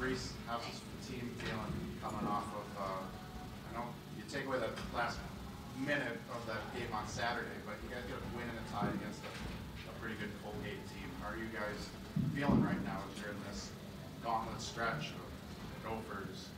Reese, how's this team feeling coming off of, I know you take away the last minute of that game on Saturday, but you guys get a win and a tie against a pretty good Colgate team. How are you guys feeling right now as you're in this gauntlet stretch of Gophers,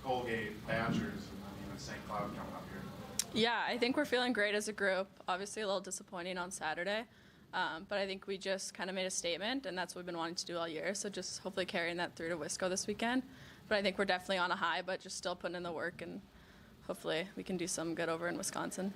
Colgate, Badgers, and then even St. Cloud coming up here? Yeah, I think we're feeling great as a group. Obviously a little disappointing on Saturday, but I think we just kind of made a statement, and that's what we've been wanting to do all year. So just hopefully carrying that through to Wisco this weekend. But I think we're definitely on a high, but just still putting in the work, and hopefully we can do some good over in Wisconsin.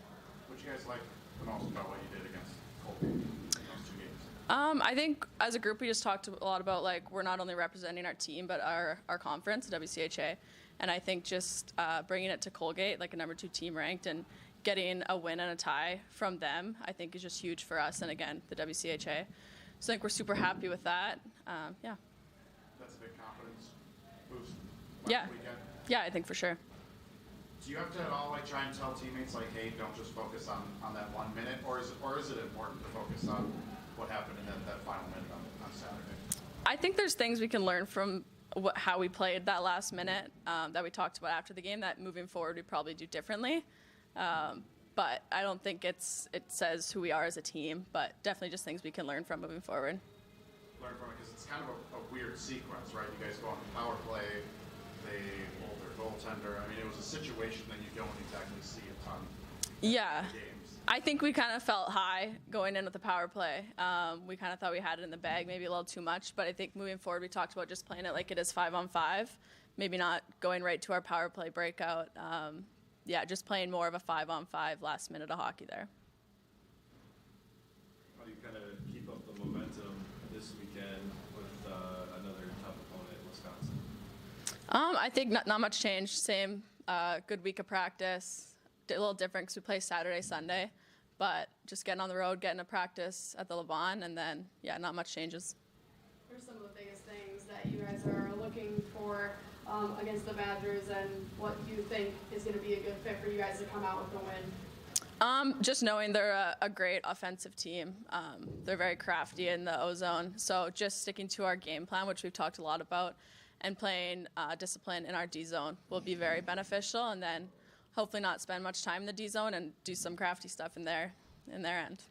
What do you guys like the most about what you did against Colgate in those 2 games? I think as a group we just talked a lot about, like, we're not only representing our team but our conference, the WCHA, and I think just bringing it to Colgate, like a number 2 team ranked, and getting a win and a tie from them, I think is just huge for us, and again, the WCHA. So I think we're super happy with that. Yeah. That's a big confidence boost Yeah. weekend. Yeah, I think for sure. Do you have to at all like try and tell teammates like, hey, don't just focus on that 1 minute, or is it important to focus on what happened in that final minute on Saturday? I think there's things we can learn from how we played that last minute that we talked about after the game that moving forward we probably do differently. But I don't think it says who we are as a team, but definitely just things we can learn from moving forward. Learn from it because it's kind of a weird sequence, right? You guys go on the power play, they hold their goaltender. I mean, it was a situation that you don't exactly see a ton. Yeah. In games. I think we kind of felt high going in with the power play. We kind of thought we had it in the bag, maybe a little too much, but I think moving forward we talked about just playing it like it is 5-on-5, maybe not going right to our power play breakout. Yeah, just playing more of a 5-on-5 last minute of hockey there. How do you kind of keep up the momentum this weekend with another tough opponent in Wisconsin? I think not much change. Same good week of practice. A little different because we play Saturday, Sunday, but just getting on the road, getting a practice at the LeBron, and then, yeah, not much changes. What are some of the biggest things that you guys are looking for against the Badgers, and what you think is going to be a good fit for you guys to come out with a win? Just knowing they're a great offensive team. They're very crafty in the O-zone, so just sticking to our game plan, which we've talked a lot about, and playing discipline in our D-zone will be very beneficial, and then hopefully not spend much time in the D-zone and do some crafty stuff in their end.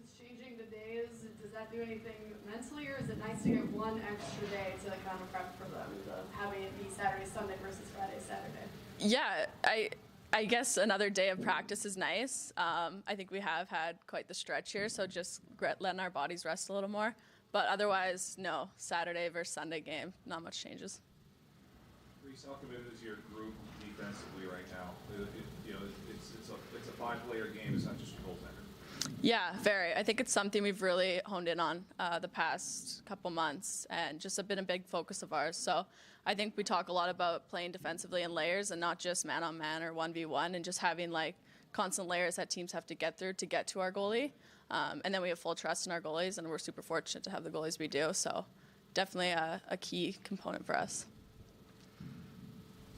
Is changing the days, does that do anything mentally, or is it nice to get one extra day to kind of prep for them, having it be Saturday, Sunday versus Friday, Saturday? Yeah, I guess another day of practice is nice. I think we have had quite the stretch here, so just letting our bodies rest a little more. But otherwise, no, Saturday versus Sunday game, not much changes. Reese, how committed is your group defensively right now? It's a 5-player game. It's not just your goaltender. Yeah, very. I think it's something we've really honed in on the past couple months, and just been a big focus of ours. So I think we talk a lot about playing defensively in layers and not just man-on-man or 1v1, and just having like constant layers that teams have to get through to get to our goalie. And then we have full trust in our goalies, and we're super fortunate to have the goalies we do. So definitely a key component for us.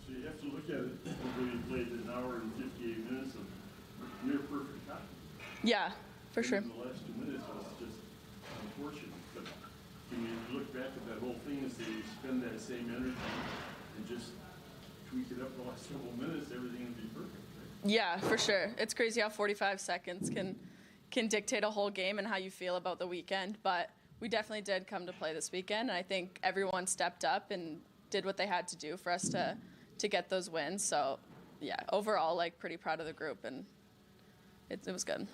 So you have to look at it, although you played an hour and 58 minutes of near perfect hockey. Yeah, for sure. The last 2 minutes was just unfortunate. But when you look back at that whole thing and say you spend that same energy and just tweak it up the last couple minutes, everything would be perfect, right? Yeah, for sure. It's crazy how 45 seconds can dictate a whole game and how you feel about the weekend. But we definitely did come to play this weekend, and I think everyone stepped up and did what they had to do for us to get those wins. So, yeah, overall, like, pretty proud of the group, and it was good.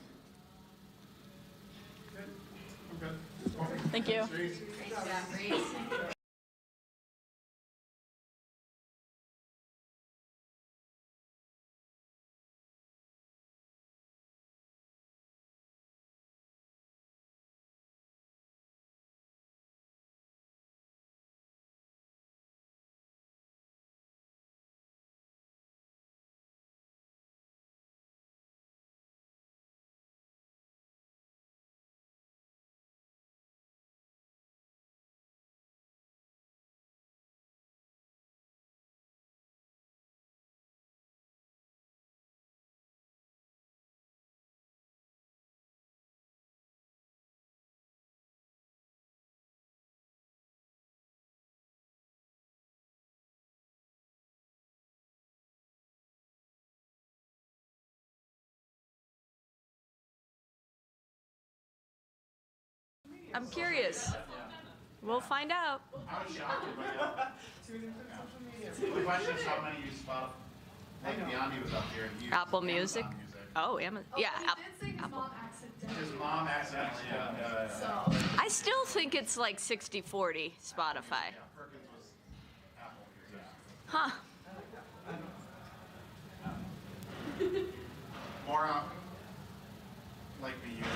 I'm good. Thank you. Great job, Reese. I'm curious. We'll find out. I was shocked, but yeah. The question is how many use Spotify. Like Beyond was up here and used Apple Music. Amazon Music. Oh, yeah, He Apple. did say his mom accidentally. His mom accidentally, yeah. So, I still think it's like 60-40 Spotify. Yeah, Perkins was Apple Music. Huh. More like me, you know,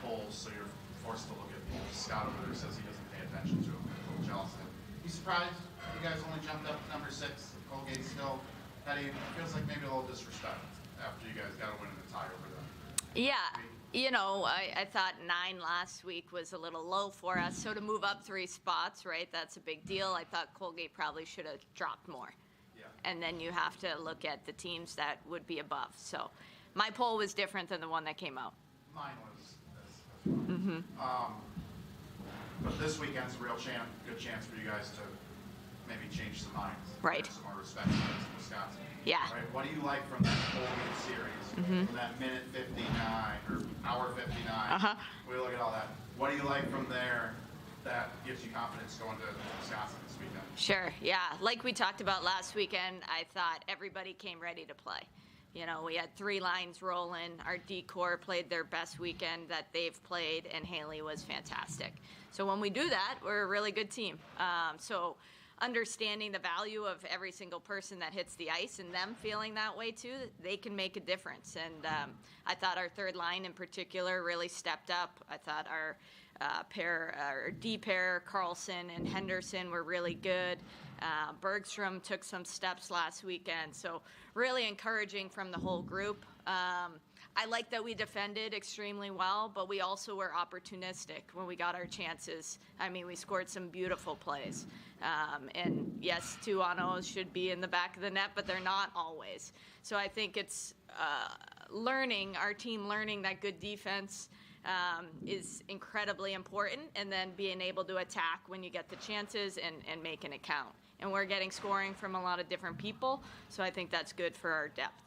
polls, so you're forced to look at polls. Scott over there says he doesn't pay attention to them. A little jealous of him. He's surprised you guys only jumped up to number 6. Colgate still. It feels like maybe a little disrespect after you guys got a win in the tie over them. Yeah, you know, I thought 9 last week was a little low for us. So to move up 3 spots, right, that's a big deal. I thought Colgate probably should have dropped more. Yeah. And then you have to look at the teams that would be above. So my poll was different than the one that came out. Mine was as well. But this weekend's a real good chance for you guys to maybe change some minds. Right. Some more respect for Wisconsin. Yeah. Right. What do you like from that Colgate series? From that minute 59 or hour 59? We look at all that. What do you like from there that gives you confidence going to Wisconsin this weekend? Sure, yeah. Like we talked about last weekend, I thought everybody came ready to play. You know, we had 3 lines rolling. Our D-Corps played their best weekend that they've played, and Haley was fantastic. So when we do that, we're a really good team. So understanding the value of every single person that hits the ice and them feeling that way too, they can make a difference. And I thought our third line in particular really stepped up. I thought our D pair, Carlson and Henderson, were really good. Bergstrom took some steps last weekend, so really encouraging from the whole group. I like that we defended extremely well, but we also were opportunistic when we got our chances. I mean, we scored some beautiful plays. And yes, 2-on-0s should be in the back of the net, but they're not always. So I think it's our team learning that good defense is incredibly important, and then being able to attack when you get the chances and make an account. And we're getting scoring from a lot of different people, so I think that's good for our depth.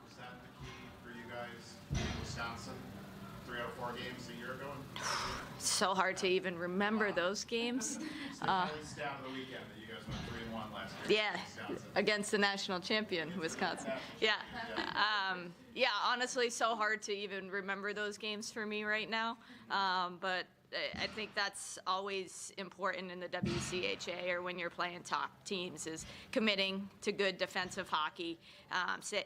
Was that the key for you guys in Wisconsin? 3 out of 4 games a year ago? It's so hard to even remember those games. It's the only stat of the weekend that you guys went 3-1 last year. Yeah, Wisconsin. against the national champion, Wisconsin. Yeah. Yeah, honestly, so hard to even remember those games for me right now. But I think that's always important in the WCHA or when you're playing top teams, is committing to good defensive hockey,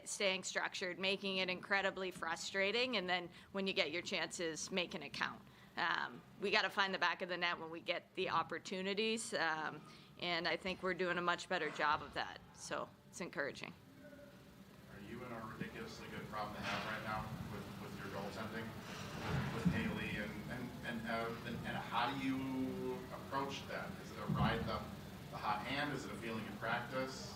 staying structured, making it incredibly frustrating, and then when you get your chances, making it count. We got to find the back of the net when we get the opportunities, and I think we're doing a much better job of that. So it's encouraging. Are you in a ridiculously good problem to have right now with your goaltending, with Haley, and how do you approach that? Is it a ride the hot hand? Is it a feeling in practice?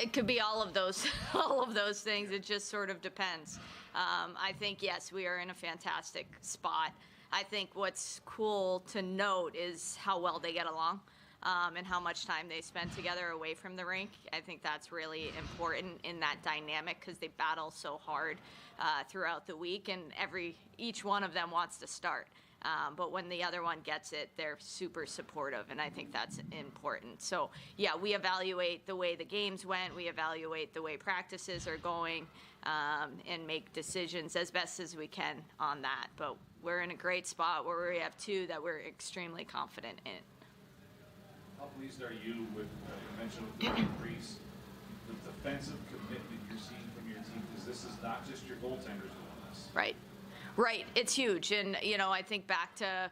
It could be all of those, all of those things. It just sort of depends. I think, yes, we are in a fantastic spot. I think what's cool to note is how well they get along. And how much time they spend together away from the rink. I think that's really important in that dynamic, because they battle so hard throughout the week, and each one of them wants to start. But when the other one gets it, they're super supportive, and I think that's important. So, yeah, we evaluate the way the games went, we evaluate the way practices are going, and make decisions as best as we can on that. But we're in a great spot where we have 2 that we're extremely confident in. How pleased are you with, you mentioned with the increase, the defensive commitment you're seeing from your team? Because this is not just your goaltenders doing this. Right. Right. It's huge. And, you know, I think back to,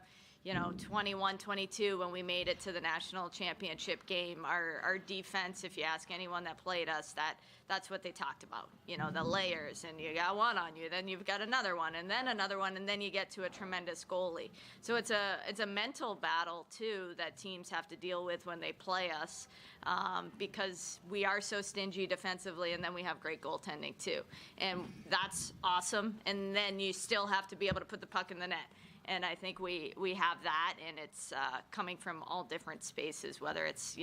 21, 22, when we made it to the national championship game, our defense, if you ask anyone that played us, that's what they talked about. The layers, and you got one on you, then you've got another one, and then another one, and then you get to a tremendous goalie. So it's a mental battle too that teams have to deal with when they play us, because we are so stingy defensively, and then we have great goaltending too, and that's awesome. And then you still have to be able to put the puck in the net. And I think we have that, and it's coming from all different spaces, whether it's,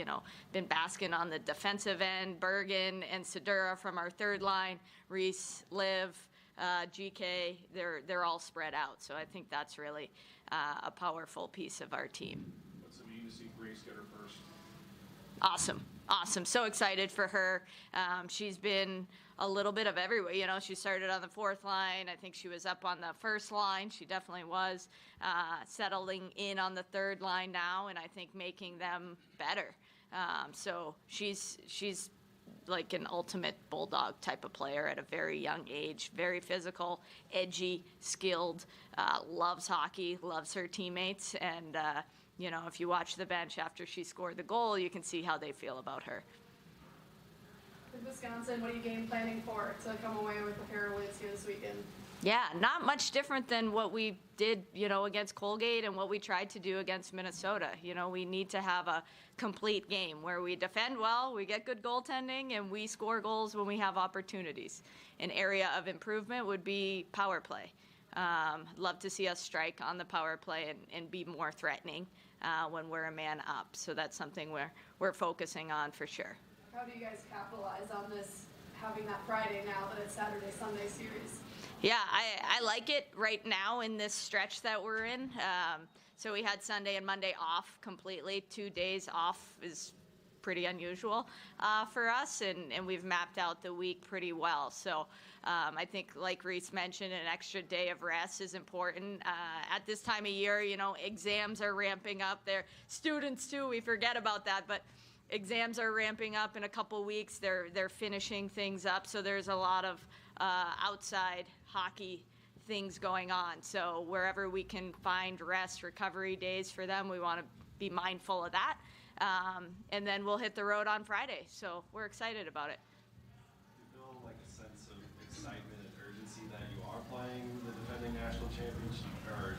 been Baskin on the defensive end, Bergen and Sedura from our third line, Reese, Liv, GK, they're all spread out. So I think that's really a powerful piece of our team. What's it mean to see Grace get her first? Awesome. So excited for her. She's been a little bit of everywhere. You know, she started on the fourth line. I think she was up on the first line. She definitely was settling in on the third line now, and I think making them better. So she's like an ultimate Bulldog type of player at a very young age, very physical, edgy, skilled, loves hockey, loves her teammates, and you know, if you watch the bench after she scored the goal, you can see how they feel about her. With Wisconsin, what are you game planning for to come away with a pair of wins here this weekend? Yeah, not much different than what we did, you know, against Colgate and what we tried to do against Minnesota. You know, we need to have a complete game where we defend well, we get good goaltending, and we score goals when we have opportunities. An area of improvement would be power play. Love to see us strike on the power play and be more threatening when we're a man up. So that's something we're focusing on for sure. How do you guys capitalize on this, having that Friday now that it's Saturday, Sunday series? Yeah, I like it right now in this stretch that we're in. So we had Sunday and Monday off completely. 2 days off is pretty unusual for us, and we've mapped out the week pretty well. So I think, like Reese mentioned, an extra day of rest is important. At this time of year, you know, exams are ramping up. They're students too, we forget about that, but exams are ramping up in a couple weeks. They're finishing things up, so there's a lot of outside hockey things going on. So wherever we can find rest, recovery days for them, we want to be mindful of that. And then we'll hit the road on Friday. So we're excited about it. Do you feel like a sense of excitement and urgency that you are playing the defending national championship? Or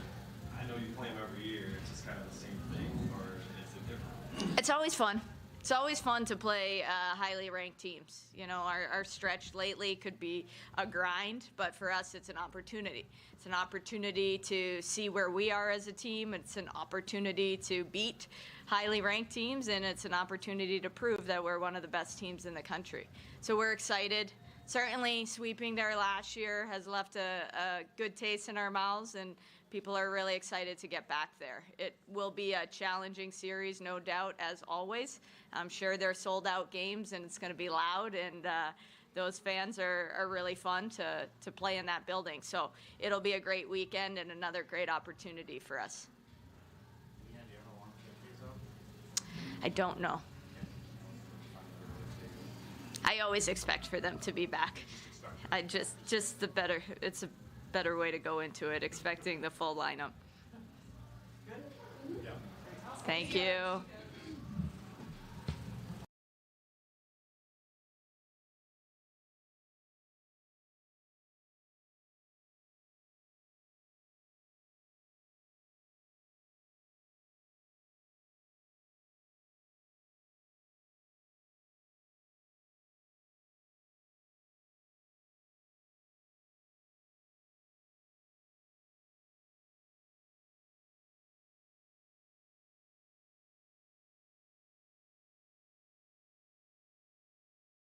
I know you play them every year, it's just kind of the same thing, or is it different? It's always fun. It's always fun to play highly ranked teams. You know, our stretch lately could be a grind, but for us, it's an opportunity. It's an opportunity to see where we are as a team. It's an opportunity to beat highly ranked teams, and it's an opportunity to prove that we're one of the best teams in the country. So we're excited. Certainly, sweeping there last year has left a good taste in our mouths, and people are really excited to get back there. It will be a challenging series, no doubt, as always. I'm sure they're sold-out games, and it's going to be loud, and those fans are really fun to play in that building. So it'll be a great weekend and another great opportunity for us. Yeah, do you ever want to get these up? I don't know. I always expect for them to be back. I just the better, it's a better way to go into it, expecting the full lineup. Yeah. Thank you.